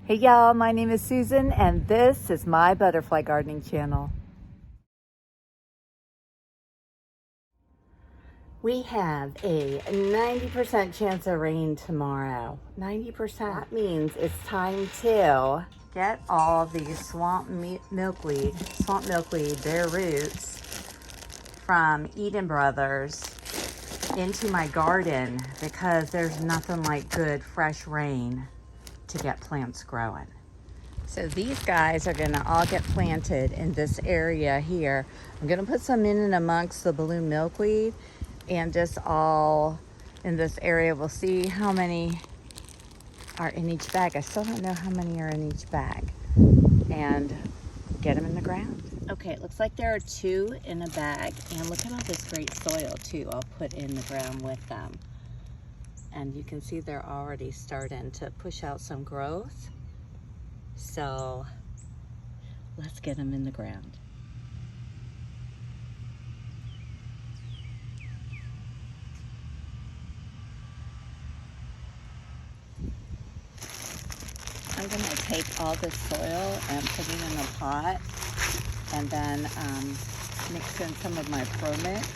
Hey y'all, my name is Susan and this is my butterfly gardening channel. We have a 90% chance of rain tomorrow. 90%. That means it's time to get all these swamp milkweed, bare roots from Eden Brothers into my garden because there's nothing like good fresh rain to get plants growing. So these guys are gonna all get planted in this area here. I'm gonna put some in and amongst the balloon milkweed and just all in this area. We'll see how many are in each bag. I still don't know how many are in each bag. And get them in the ground. Okay, it looks like there are 2 in a bag. And look at all this great soil too I'll put in the ground with them. And you can see they're already starting to push out some growth. So let's get them in the ground. I'm gonna take all this soil and put it in a pot and then mix in some of my Pro Mix.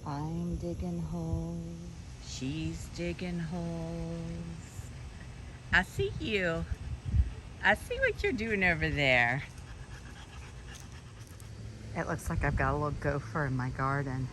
I'm digging holes, she's digging holes. I see you. I see what you're doing over there. It looks like I've got a little gopher in my garden.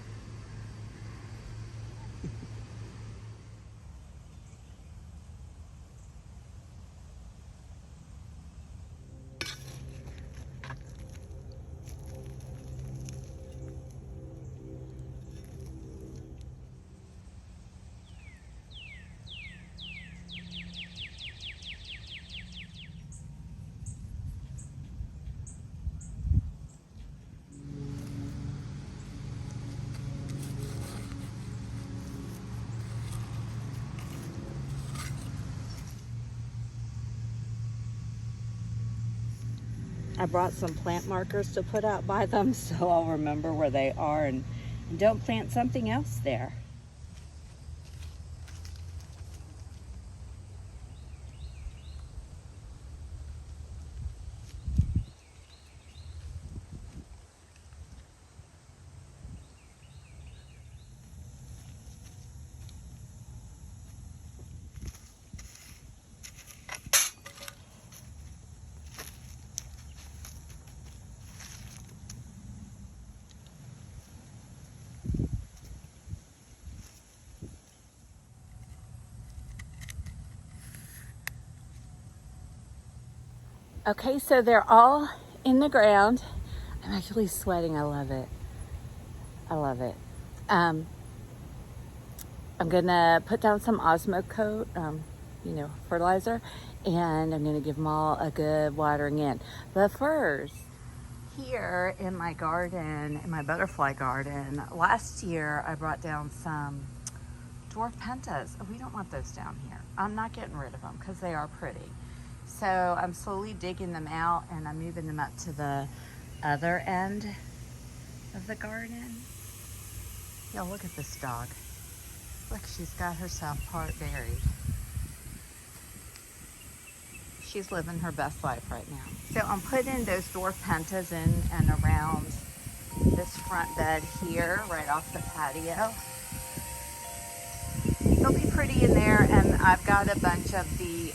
I brought some plant markers to put out by them so I'll remember where they are and don't plant something else there. Okay, so they're all in the ground. I'm actually sweating. I love it. I love it. I'm gonna put down some Osmo Coat, fertilizer, and I'm gonna give them all a good watering in. But first, here in my garden, in my butterfly garden, last year I brought down some dwarf pentas. We don't want those down here. I'm not getting rid of them because they are pretty. So I'm slowly digging them out and I'm moving them up to the other end of the garden. Yo, look at this dog. Look, she's got herself part buried. She's living her best life right now. So I'm putting those dwarf pentas in and around this front bed here, right off the patio. They'll be pretty in there, and I've got a bunch of the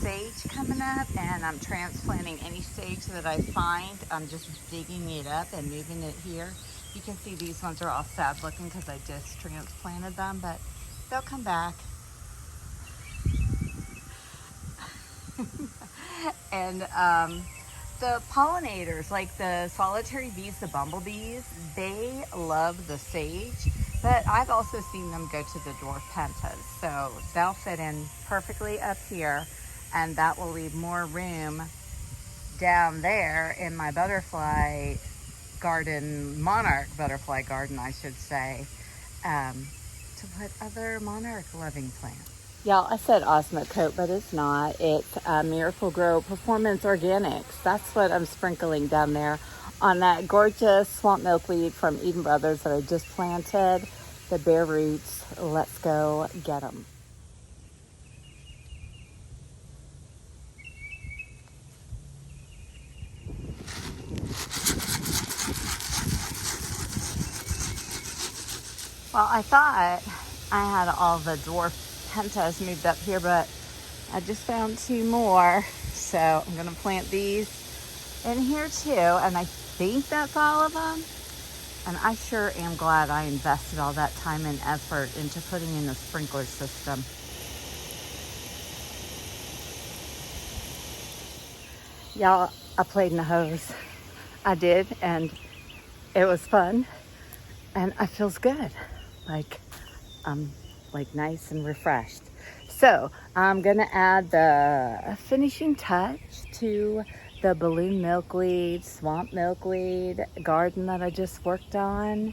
sage coming up, and I'm transplanting any sage that I find. I'm just digging it up and moving it here. You can see these ones are all sad looking because I just transplanted them, but they'll come back. And the pollinators, like the solitary bees, the bumblebees, they love the sage, but I've also seen them go to the dwarf pentas. So they'll fit in perfectly up here, and that will leave more room down there in my butterfly garden, monarch butterfly garden, I should say, to put other monarch loving plants. Y'all, I said Osmo Coat, but it's not. It's Miracle Grow Performance Organics. That's what I'm sprinkling down there on that gorgeous swamp milkweed from Eden Brothers that I just planted. The bare roots. Let's go get them. Well, I thought I had all the dwarf pentas moved up here, but I just found 2 more. So I'm going to plant these in here too. And I think that's all of them. And I sure am glad I invested all that time and effort into putting in a sprinkler system. Y'all, I played in the hose. I did, and it was fun. And I feels good. Like nice and refreshed. So I'm gonna add the finishing touch to the balloon milkweed, swamp milkweed garden that I just worked on.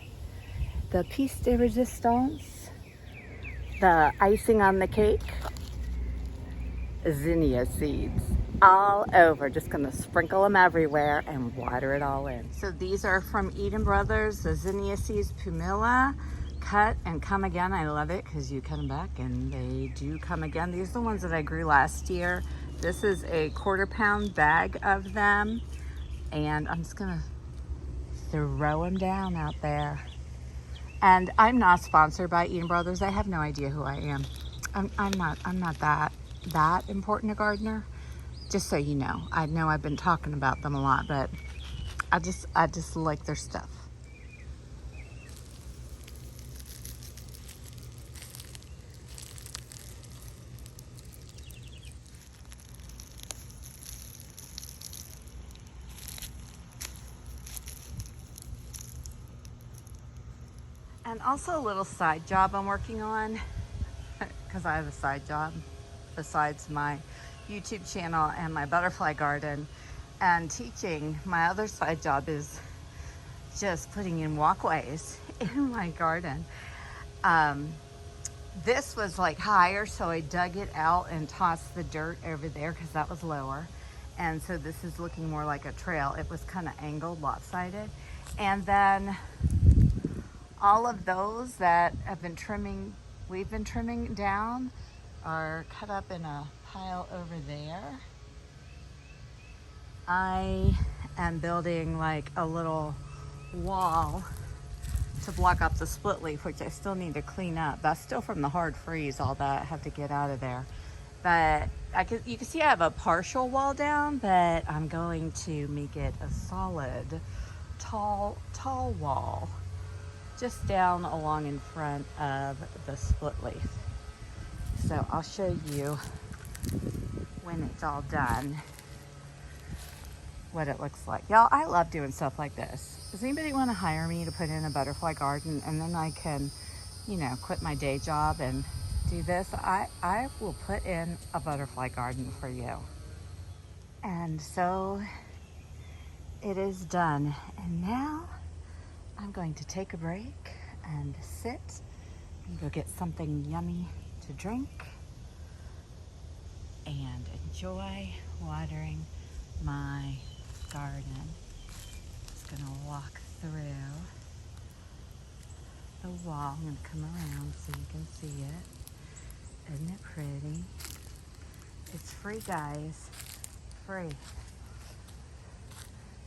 The piece de resistance, the icing on the cake, zinnia seeds all over. Just gonna sprinkle them everywhere and water it all in. So these are from Eden Brothers, the zinnia seeds, pumila, cut and come again. I love it because you cut them back and they do come again. These are the ones that I grew last year. This is a 1/4 pound bag of them, and I'm just gonna throw them down out there. And I'm not sponsored by Eden Brothers. I have no idea who I am. I'm not that important a gardener. Just so you know. I know I've been talking about them a lot, but I just like their stuff. And also a little side job I'm working on, because I have a side job besides my YouTube channel and my butterfly garden and teaching. My other side job is just putting in walkways in my garden. This was like higher, so I dug it out and tossed the dirt over there because that was lower. And so this is looking more like a trail. It was kind of angled, lopsided. And then all of those that we've been trimming down are cut up in a pile over there. I am building like a little wall to block up the split leaf, which I still need to clean up. That's still from the hard freeze, all that I have to get out of there. But you can see I have a partial wall down, but I'm going to make it a solid, tall wall just down along in front of the split leaf. So I'll show you when it's all done what it looks like. Y'all, I love doing stuff like this. Does anybody want to hire me to put in a butterfly garden, and then I can, quit my day job and do this? I will put in a butterfly garden for you. And so it is done. And now I'm going to take a break and sit and go get something yummy to drink and enjoy watering my garden. Just gonna walk through the wall. I'm gonna come around so you can see it. Isn't it pretty? It's free, guys. Free.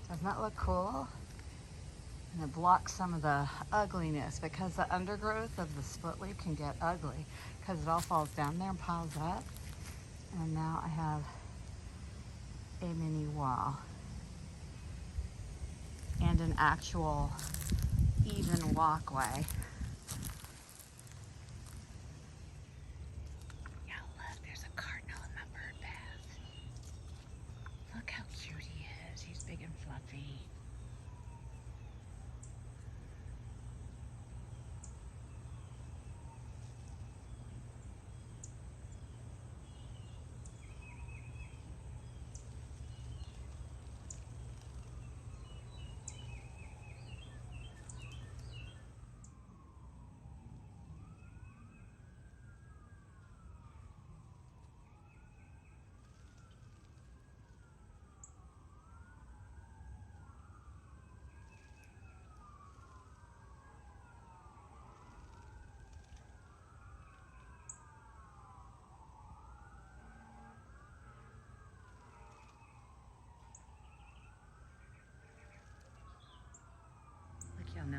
Doesn't that look cool? And it blocks some of the ugliness, because the undergrowth of the split leaf can get ugly because it all falls down there and piles up. And now I have a mini wall and an actual even walkway. Yeah, look, there's a cardinal in my bird bath. Look how cute he is. He's big and fluffy.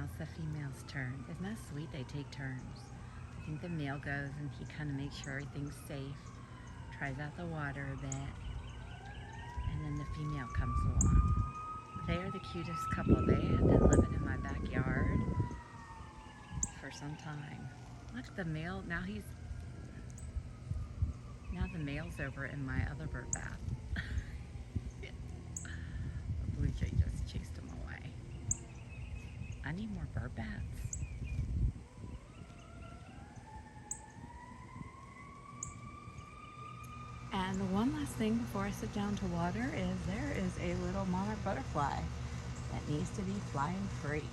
it's the female's turn. Isn't that sweet? They take turns. I think the male goes and he kind of makes sure everything's safe, tries out the water a bit, and then the female comes along. They are the cutest couple. They have been living in my backyard for some time. Look at the male. Now the male's over in my other bird bath. The blue jay just chased him away. I need more bird baths. And the one last thing before I sit down to water is there is a little monarch butterfly that needs to be flying free.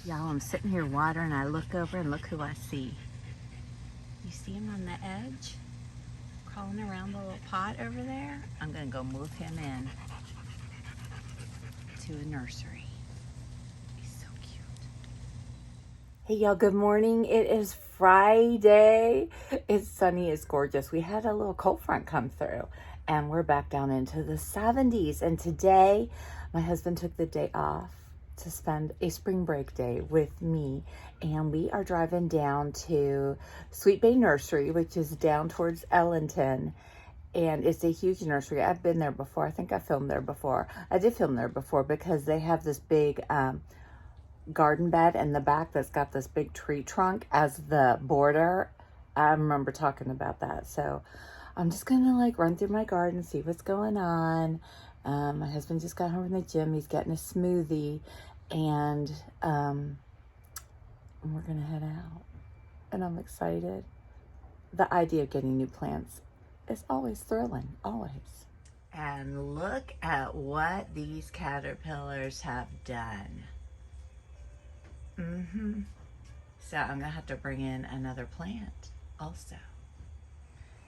Y'all, I'm sitting here watering. I look over and look who I see. You see him on the edge? Crawling around the little pot over there? I'm gonna go move him in to a nursery. He's so cute. Hey y'all, good morning. It is Friday. It's sunny, it's gorgeous. We had a little cold front come through and we're back down into the 70s. And today, my husband took the day off to spend a spring break day with me, and we are driving down to Sweet Bay Nursery, which is down towards Ellington, and it's a huge nursery. I've been there before. I think I filmed there before. I did film there before because they have this big garden bed in the back that's got this big tree trunk as the border. I remember talking about that. So I'm just gonna like run through my garden, see what's going on. My husband just got home from the gym. He's getting a smoothie, and we're gonna head out. And I'm excited. The idea of getting new plants is always thrilling, always. And look at what these caterpillars have done. So I'm gonna have to bring in another plant also.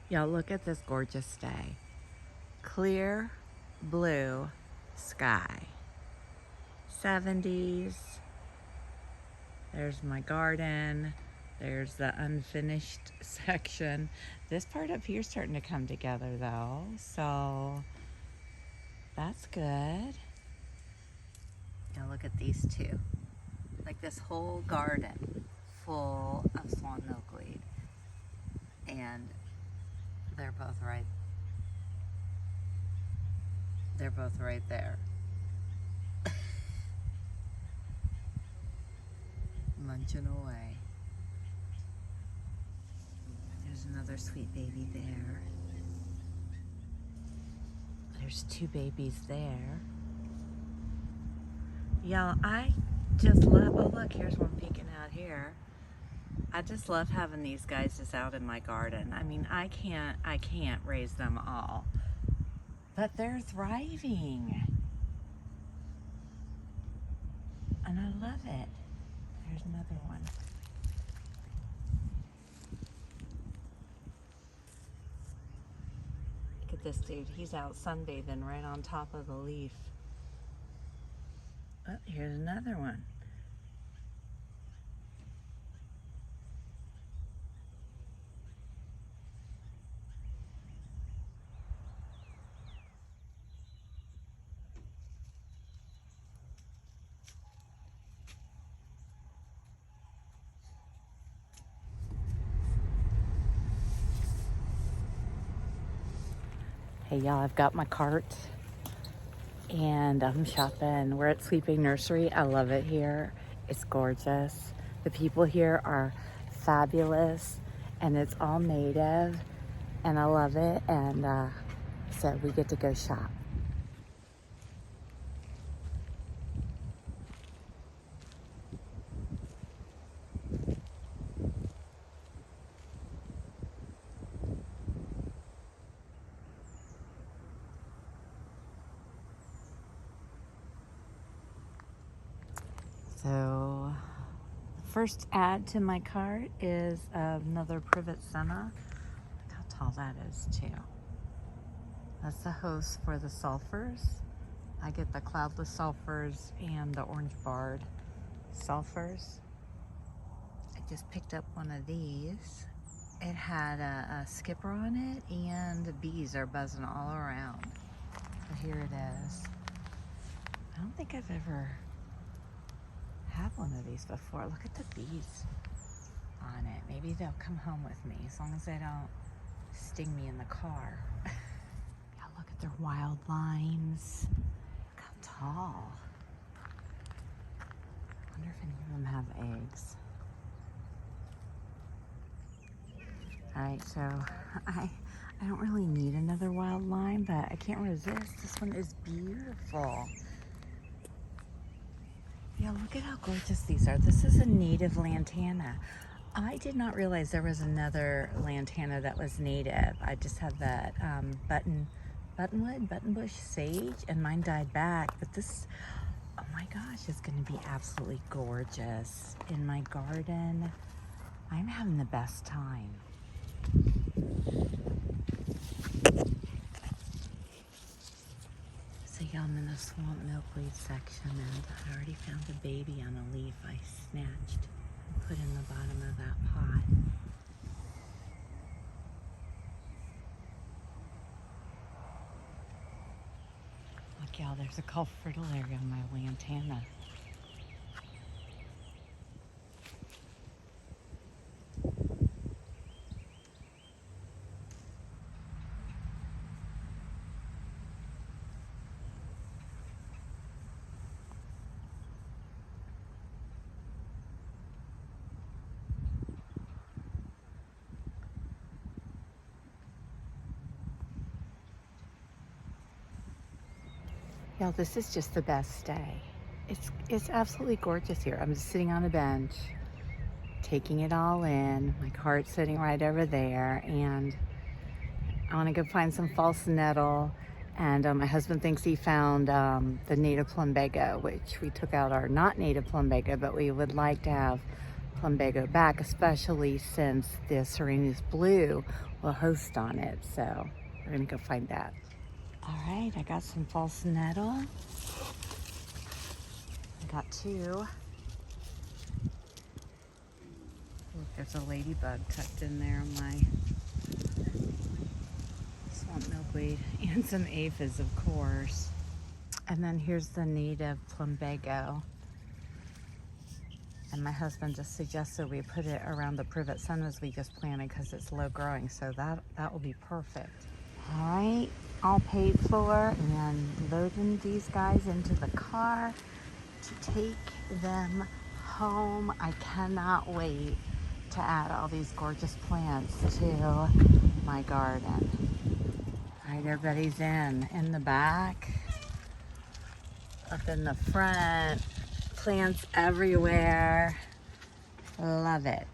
Y'all, look at this gorgeous day. Clear blue sky. 70s. There's my garden. There's the unfinished section. This part up here is starting to come together though, so that's good. Now look at these two. Like this whole garden full of swamp milkweed. And they're both right there. Munching away. There's another sweet baby there. There's two babies there. Y'all, I just love, oh look, here's one peeking out here. I just love having these guys just out in my garden. I mean, I can't raise them all, but they're thriving. And I love it. There's another one. Look at this dude. He's out sunbathing right on top of the leaf. Oh, here's another one. Hey y'all, I've got my cart and I'm shopping. We're at Sweet Bay Nursery. I love it here. It's gorgeous. The people here are fabulous and it's all native and I love it. And so we get to go shop. So the first add to my cart is another privet senna. Look how tall that is too. That's the host for the sulfurs. I get the cloudless sulfurs and the orange barred sulfurs. I just picked up one of these. It had a skipper on it, and the bees are buzzing all around. So here it is. I don't think I've ever had one of these before. Look at the bees on it. Maybe they'll come home with me as long as they don't sting me in the car. Yeah, look at their wild limes. Look how tall. I wonder if any of them have eggs. All right, so I don't really need another wild lime, but I can't resist. This one is beautiful. Yeah, look at how gorgeous these are. This is a native lantana. I did not realize there was another lantana that was native. I just had that buttonbush sage, and mine died back. But this, oh my gosh, is going to be absolutely gorgeous in my garden. I'm having the best time. So yeah, I'm in the swamp milkweed section, and I already found a baby on a leaf I snatched and put in the bottom of that pot. Look, y'all, there's a Gulf fritillaria on my lantana. Y'all, this is just the best day. It's absolutely gorgeous here. I'm just sitting on a bench, taking it all in. My cart's sitting right over there, and I want to go find some false nettle. And my husband thinks he found the native plumbago, which we took out our not native plumbago, but we would like to have plumbago back, especially since the Serena's Blue will host on it. So we're gonna go find that. All right, I got some false nettle. I got two. Look, there's a ladybug tucked in there on my swamp milkweed, and some aphids, of course. And then here's the native plumbago. And my husband just suggested we put it around the privet sunras we just planted because it's low growing, so that will be perfect. All right, all paid for, and loading these guys into the car to take them home. I cannot wait to add all these gorgeous plants to my garden. All right, everybody's in the back, up in the front, plants everywhere. Love it.